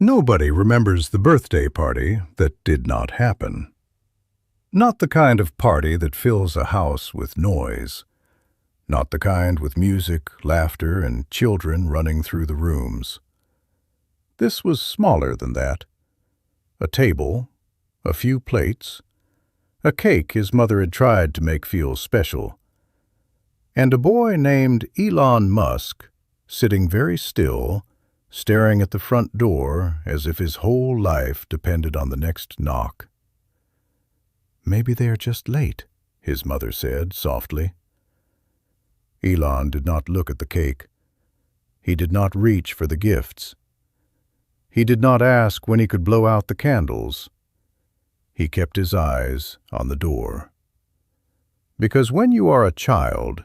Nobody remembers the birthday party that did not happen. Not the kind of party that fills a house with noise. Not the kind with music, laughter, and children running through the rooms. This was smaller than that. A table, a few plates, a cake his mother had tried to make feel special, and a boy named Elon Musk sitting very still, staring at the front door as if his whole life depended on the next knock. "Maybe they are just late," his mother said softly. Elon did not look at the cake. He did not reach for the gifts. He did not ask when he could blow out the candles. He kept his eyes on the door. Because when you are a child,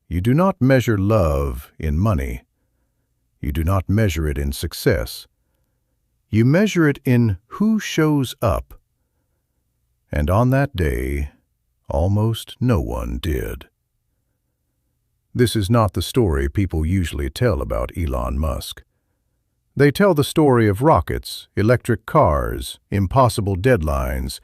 you do not measure love in money. You do not measure it in success. You measure it in who shows up. And on that day, almost no one did. This is not the story people usually tell about Elon Musk. They tell the story of rockets, electric cars, impossible deadlines,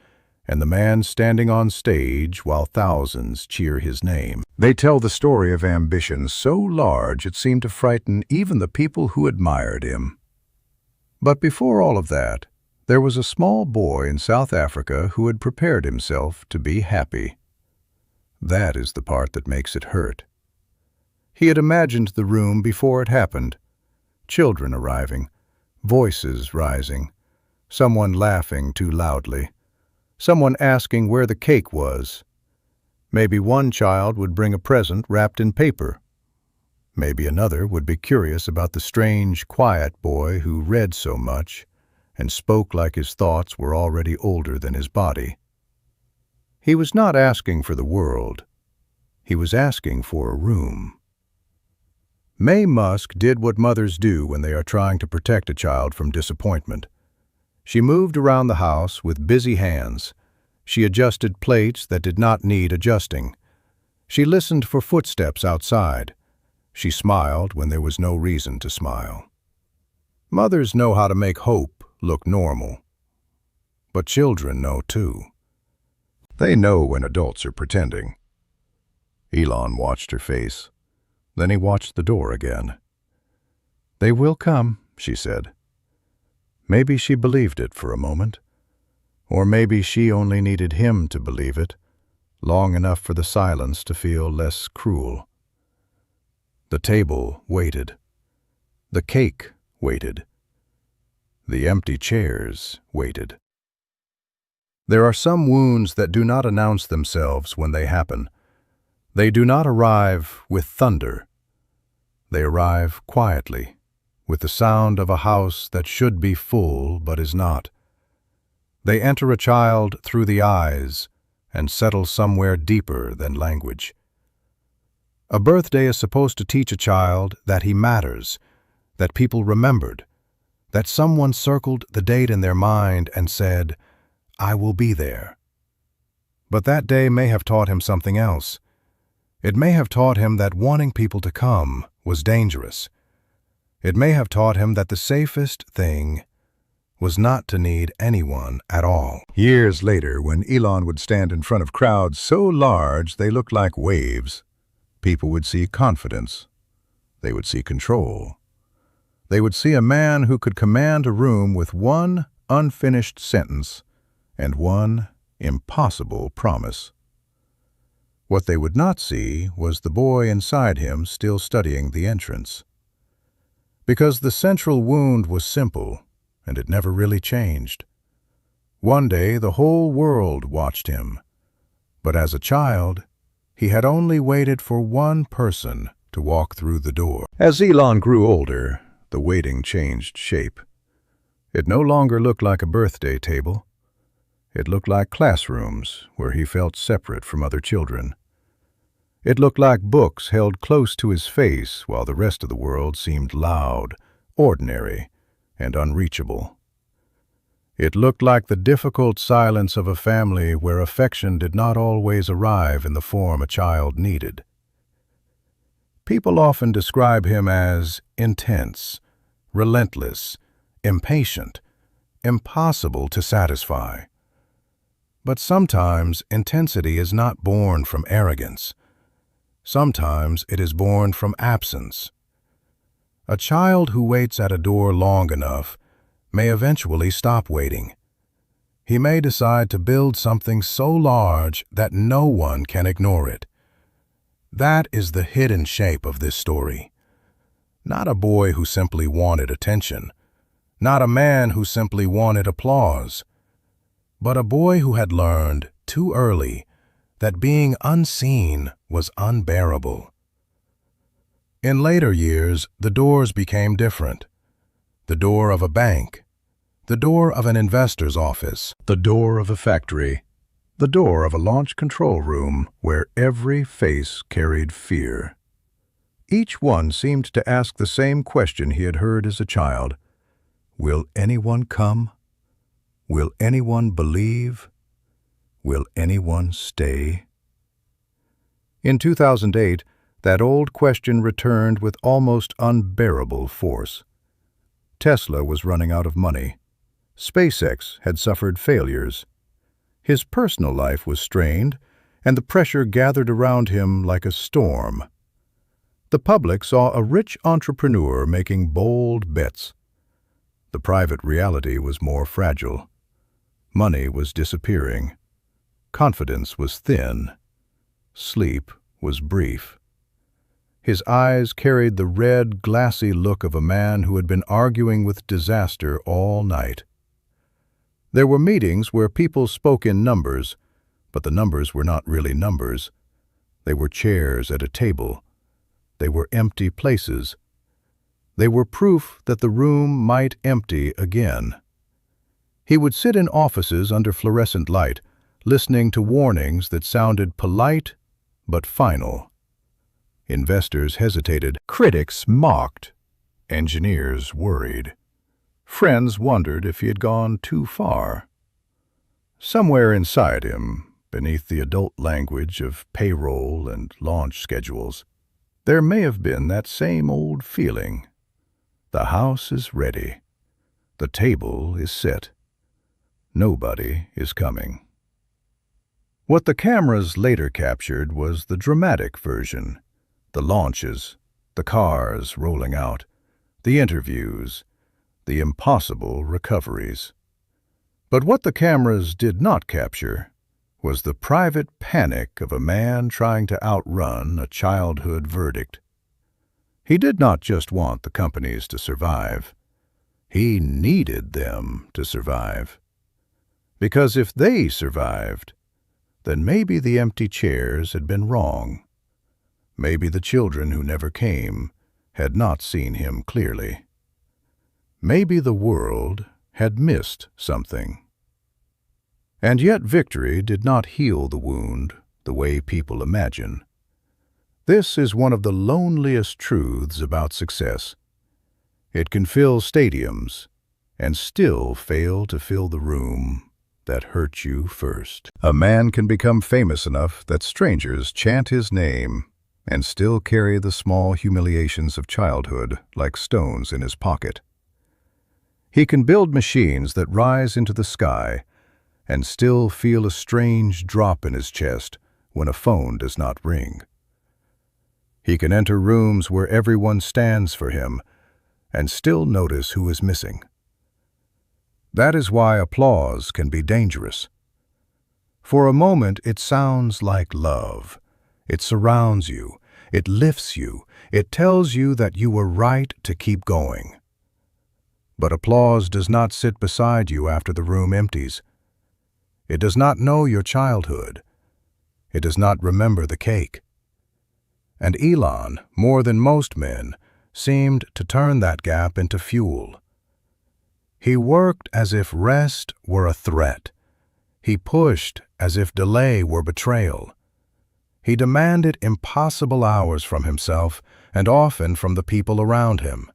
and the man standing on stage while thousands cheer his name. They tell the story of ambition so large it seemed to frighten even the people who admired him. But before all of that, there was a small boy in South Africa who had prepared himself to be happy. That is the part that makes it hurt. He had imagined the room before it happened. Children arriving, voices rising, someone laughing too loudly, someone asking where the cake was. Maybe one child would bring a present wrapped in paper. Maybe another would be curious about the strange, quiet boy who read so much and spoke like his thoughts were already older than his body. He was not asking for the world. He was asking for a room. Mae Musk did what mothers do when they are trying to protect a child from disappointment. She moved around the house with busy hands. She adjusted plates that did not need adjusting. She listened for footsteps outside. She smiled when there was no reason to smile. Mothers know how to make hope look normal. But children know too. They know when adults are pretending. Elon watched her face. Then he watched the door again. "They will come," she said. Maybe she believed it for a moment. Or maybe she only needed him to believe it, long enough for the silence to feel less cruel. The table waited. The cake waited. The empty chairs waited. There are some wounds that do not announce themselves when they happen. They do not arrive with thunder. They arrive quietly, with the sound of a house that should be full but is not. They enter a child through the eyes and settle somewhere deeper than language. A birthday is supposed to teach a child that he matters, that people remembered, that someone circled the date in their mind and said, "I will be there." But that day may have taught him something else. It may have taught him that wanting people to come was dangerous. It may have taught him that the safest thing was not to need anyone at all. Years later, when Elon would stand in front of crowds so large they looked like waves, people would see confidence. They would see control. They would see a man who could command a room with one unfinished sentence and one impossible promise. What they would not see was the boy inside him still studying the entrance. Because the central wound was simple, and it never really changed. One day the whole world watched him, but as a child, he had only waited for one person to walk through the door. As Elon grew older, the waiting changed shape. It no longer looked like a birthday table. It looked like classrooms where he felt separate from other children. It looked like books held close to his face while the rest of the world seemed loud, ordinary, and unreachable. It looked like the difficult silence of a family where affection did not always arrive in the form a child needed. People often describe him as intense, relentless, impatient, impossible to satisfy. But sometimes intensity is not born from arrogance. Sometimes it is born from absence. A child who waits at a door long enough may eventually stop waiting. He may decide to build something so large that no one can ignore it. That is the hidden shape of this story. Not a boy who simply wanted attention, not a man who simply wanted applause, but a boy who had learned too early that being unseen was unbearable. In later years, the doors became different. The door of a bank, the door of an investor's office, the door of a factory, the door of a launch control room where every face carried fear. Each one seemed to ask the same question he had heard as a child. Will anyone come? Will anyone believe? Will anyone stay? In 2008, that old question returned with almost unbearable force. Tesla was running out of money. SpaceX had suffered failures. His personal life was strained, and the pressure gathered around him like a storm. The public saw a rich entrepreneur making bold bets. The private reality was more fragile. Money was disappearing. Confidence was thin. Sleep was brief. His eyes carried the red, glassy look of a man who had been arguing with disaster all night. There were meetings where people spoke in numbers, but the numbers were not really numbers. They were chairs at a table. They were empty places. They were proof that the room might empty again. He would sit in offices under fluorescent light, listening to warnings that sounded polite but final. Investors hesitated. Critics mocked. Engineers worried. Friends wondered if he had gone too far. Somewhere inside him, beneath the adult language of payroll and launch schedules, there may have been that same old feeling. The house is ready. The table is set. Nobody is coming. What the cameras later captured was the dramatic version. The launches, the cars rolling out, the interviews, the impossible recoveries. But what the cameras did not capture was the private panic of a man trying to outrun a childhood verdict. He did not just want the companies to survive. He needed them to survive. Because if they survived, then maybe the empty chairs had been wrong. Maybe the children who never came had not seen him clearly. Maybe the world had missed something. And yet victory did not heal the wound the way people imagine. This is one of the loneliest truths about success. It can fill stadiums and still fail to fill the room that hurt you first. A man can become famous enough that strangers chant his name and still carry the small humiliations of childhood like stones in his pocket. He can build machines that rise into the sky and still feel a strange drop in his chest when a phone does not ring. He can enter rooms where everyone stands for him and still notice who is missing. That is why applause can be dangerous. For a moment, it sounds like love. It surrounds you. It lifts you. It tells you that you were right to keep going. But applause does not sit beside you after the room empties. It does not know your childhood. It does not remember the cake. And Elon, more than most men, seemed to turn that gap into fuel. He worked as if rest were a threat. He pushed as if delay were betrayal. He demanded impossible hours from himself and often from the people around him.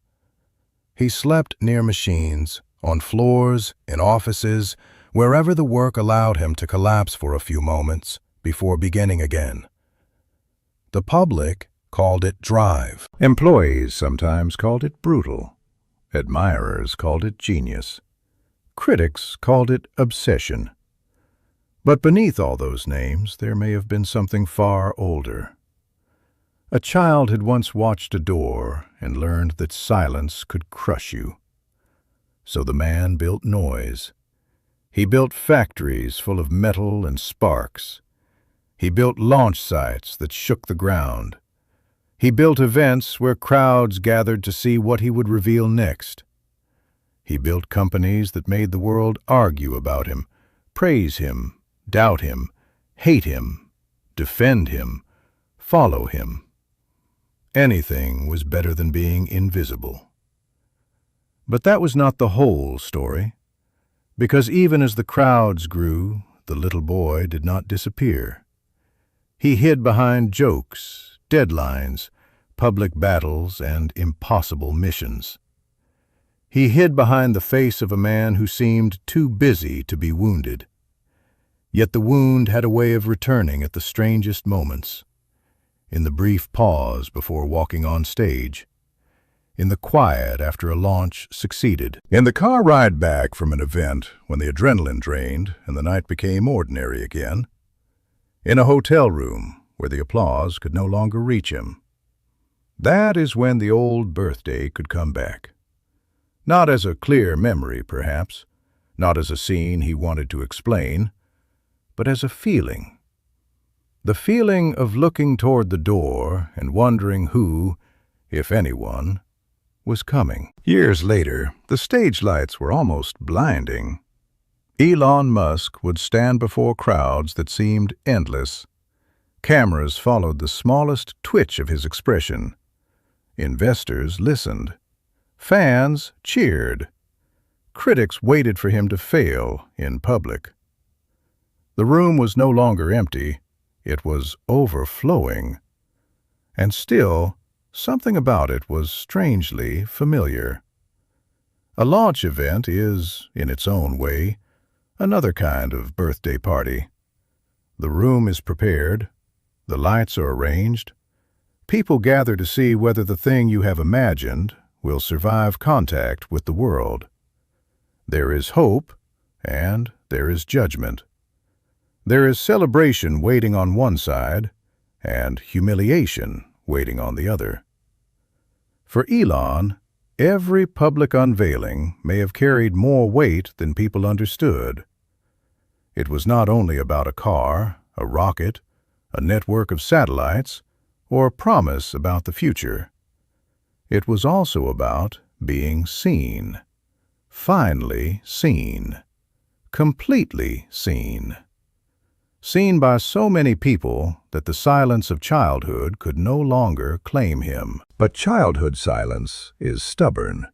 He slept near machines, on floors, in offices, wherever the work allowed him to collapse for a few moments before beginning again. The public called it drive. Employees sometimes called it brutal. Admirers called it genius. Critics called it obsession. But beneath all those names, there may have been something far older. A child had once watched a door and learned that silence could crush you. So the man built noise. He built factories full of metal and sparks. He built launch sites that shook the ground. He built events where crowds gathered to see what he would reveal next. He built companies that made the world argue about him, praise him, doubt him, hate him, defend him, follow him. Anything was better than being invisible. But that was not the whole story, because even as the crowds grew, the little boy did not disappear. He hid behind jokes, deadlines, public battles, and impossible missions. He hid behind the face of a man who seemed too busy to be wounded. Yet the wound had a way of returning at the strangest moments. In the brief pause before walking on stage. In the quiet after a launch succeeded. In the car ride back from an event when the adrenaline drained and the night became ordinary again. In a hotel room where the applause could no longer reach him. That is when the old birthday could come back. Not as a clear memory, perhaps, not as a scene he wanted to explain, but as a feeling. The feeling of looking toward the door and wondering who, if anyone, was coming. Years later, the stage lights were almost blinding. Elon Musk would stand before crowds that seemed endless. Cameras followed the smallest twitch of his expression. Investors listened. Fans cheered. Critics waited for him to fail in public. The room was no longer empty. It was overflowing. And still, something about it was strangely familiar. A launch event is, in its own way, another kind of birthday party. The room is prepared. The lights are arranged. People gather to see whether the thing you have imagined will survive contact with the world. There is hope, and there is judgment. There is celebration waiting on one side, and humiliation waiting on the other. For Elon, every public unveiling may have carried more weight than people understood. It was not only about a car, a rocket, a network of satellites, or a promise about the future. It was also about being seen, finally seen, completely seen. Seen by so many people that the silence of childhood could no longer claim him. But childhood silence is stubborn.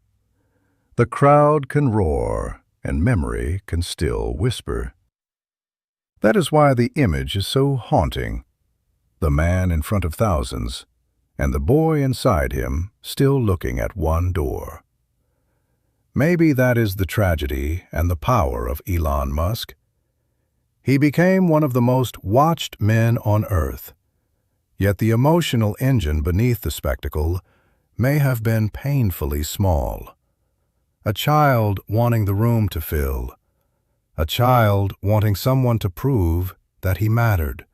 The crowd can roar, and memory can still whisper. That is why the image is so haunting. The man in front of thousands, and the boy inside him still looking at one door. Maybe that is the tragedy and the power of Elon Musk. He became one of the most watched men on Earth, yet the emotional engine beneath the spectacle may have been painfully small. A child wanting the room to fill, a child wanting someone to prove that he mattered,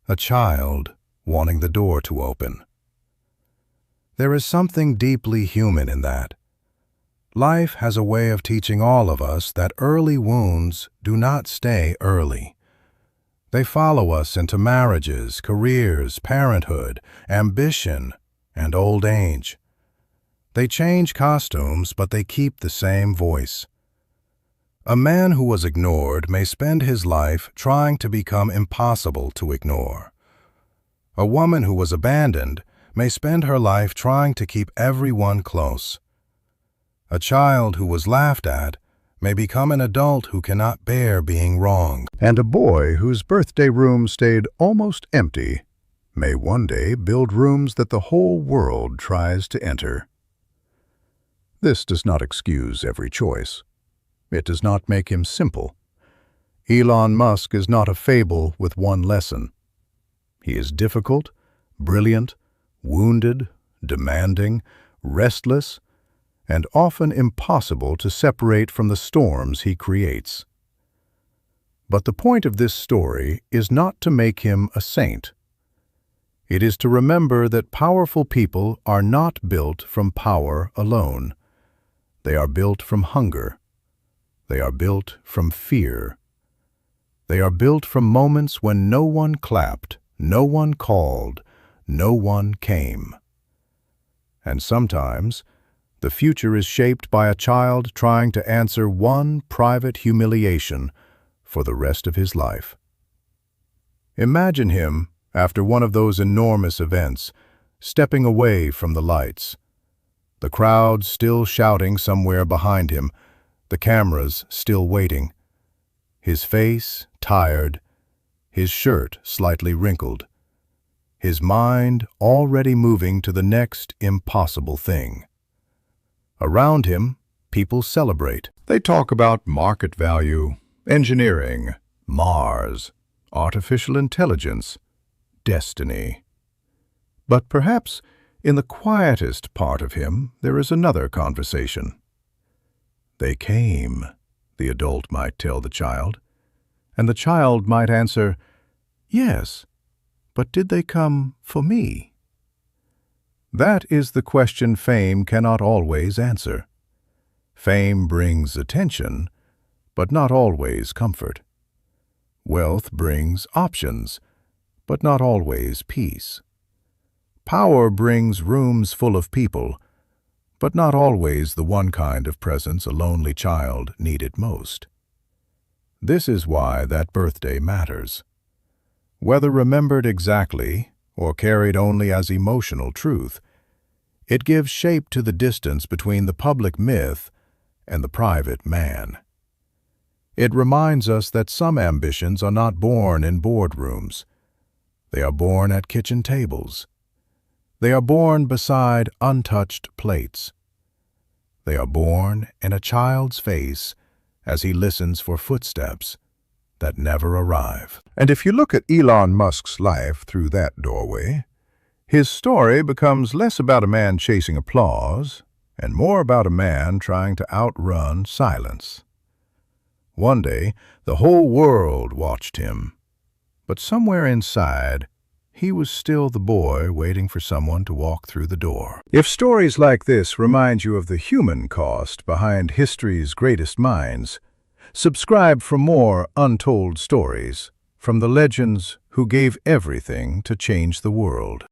a child wanting the door to open. There is something deeply human in that. Life has a way of teaching all of us that early wounds do not stay early. They follow us into marriages, careers, parenthood, ambition, and old age. They change costumes, but they keep the same voice. A man who was ignored may spend his life trying to become impossible to ignore. A woman who was abandoned may spend her life trying to keep everyone close. A child who was laughed at may become an adult who cannot bear being wrong. And a boy whose birthday room stayed almost empty may one day build rooms that the whole world tries to enter. This does not excuse every choice. It does not make him simple. Elon Musk is not a fable with one lesson. He is difficult, brilliant, wounded, demanding, restless, and often impossible to separate from the storms he creates. But the point of this story is not to make him a saint. It is to remember that powerful people are not built from power alone. They are built from hunger. They are built from fear. They are built from moments when no one clapped, no one called, no one came. And sometimes, the future is shaped by a child trying to answer one private humiliation for the rest of his life. Imagine him, after one of those enormous events, stepping away from the lights. The crowd still shouting somewhere behind him, the cameras still waiting. His face tired, his shirt slightly wrinkled, his mind already moving to the next impossible thing. Around him, people celebrate. They talk about market value, engineering, Mars, artificial intelligence, destiny. But perhaps in the quietest part of him there is another conversation. They came, the adult might tell the child, and the child might answer, yes, but did they come for me? That is the question fame cannot always answer. Fame brings attention, but not always comfort. Wealth brings options, but not always peace. Power brings rooms full of people, but not always the one kind of presence a lonely child needed most. This is why that birthday matters. Whether remembered exactly or carried only as emotional truth, it gives shape to the distance between the public myth and the private man. It reminds us that some ambitions are not born in boardrooms. They are born at kitchen tables. They are born beside untouched plates. They are born in a child's face as he listens for footsteps that never arrive. And if you look at Elon Musk's life through that doorway, his story becomes less about a man chasing applause and more about a man trying to outrun silence. One day, the whole world watched him, but somewhere inside, he was still the boy waiting for someone to walk through the door. If stories like this remind you of the human cost behind history's greatest minds, subscribe for more untold stories from the legends who gave everything to change the world.